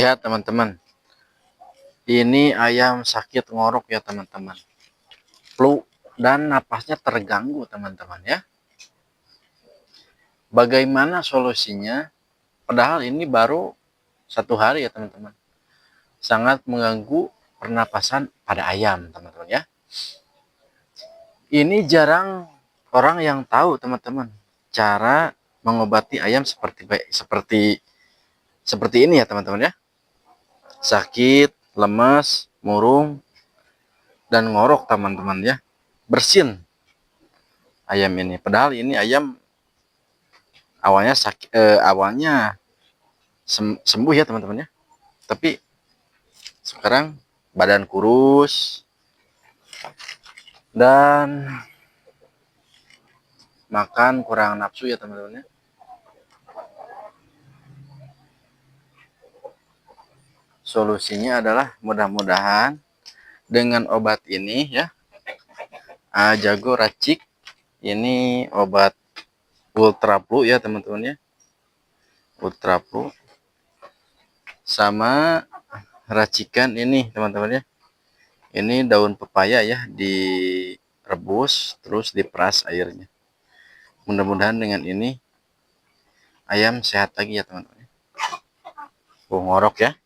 Lihat teman-teman, ini ayam sakit ngorok ya teman-teman. Flu dan napasnya terganggu teman-teman ya. Bagaimana solusinya? Padahal ini baru 1 hari ya teman-teman. Sangat mengganggu pernapasan pada ayam teman-teman ya. Ini jarang orang yang tahu teman-teman cara mengobati ayam seperti ini ya teman-teman ya. Sakit, lemas, murung, dan ngorok teman-teman ya. Bersin ayam ini. Padahal ini ayam awalnya sakit, awalnya sembuh ya teman-teman ya. Tapi sekarang badan kurus dan makan kurang nafsu ya teman-teman ya. Solusinya adalah mudah-mudahan dengan obat ini ya, jago racik, ini obat ultra flu ya teman-teman ya, ultra flu, sama racikan ini teman-teman ya, ini daun pepaya ya, direbus terus diperas airnya. Mudah-mudahan dengan ini ayam sehat lagi ya teman-teman. Ngorok ya,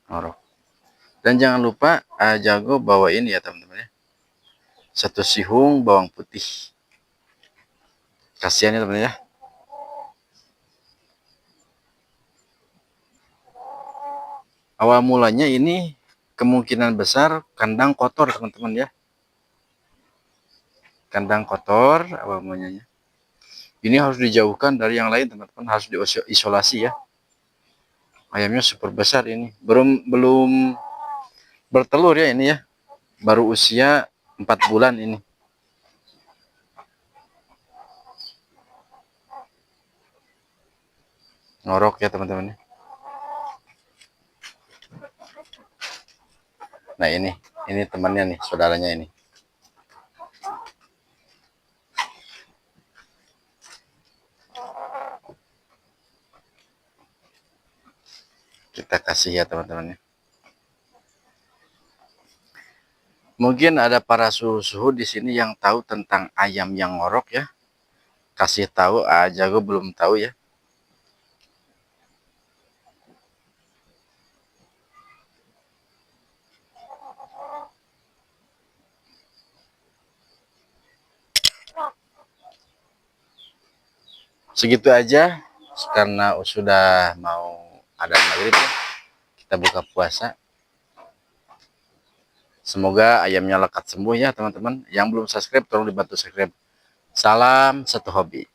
ngorok. Dan jangan lupa jago bawa ini ya teman-teman ya, 1 sihung bawang putih. Kasihan ya teman-teman ya. Awal mulanya ini kemungkinan besar kandang kotor teman-teman ya, kandang kotor awal mulanya. Ini harus dijauhkan dari yang lain teman-teman, harus diisolasi ya. Ayamnya super besar ini, belum bertelur ya ini ya, baru usia 4 bulan ini. Ngorok ya teman-teman. Nah ini temannya nih, saudaranya ini. Kita kasih ya teman-teman ya. Mungkin ada para suhu-suhu di sini yang tahu tentang ayam yang ngorok ya. Kasih tahu, jago belum tahu ya. Segitu aja karena sudah mau adzan maghrib ya. Kita buka puasa. Semoga ayamnya lekat sembuh ya teman-teman. Yang belum subscribe tolong dibantu subscribe. Salam satu hobi.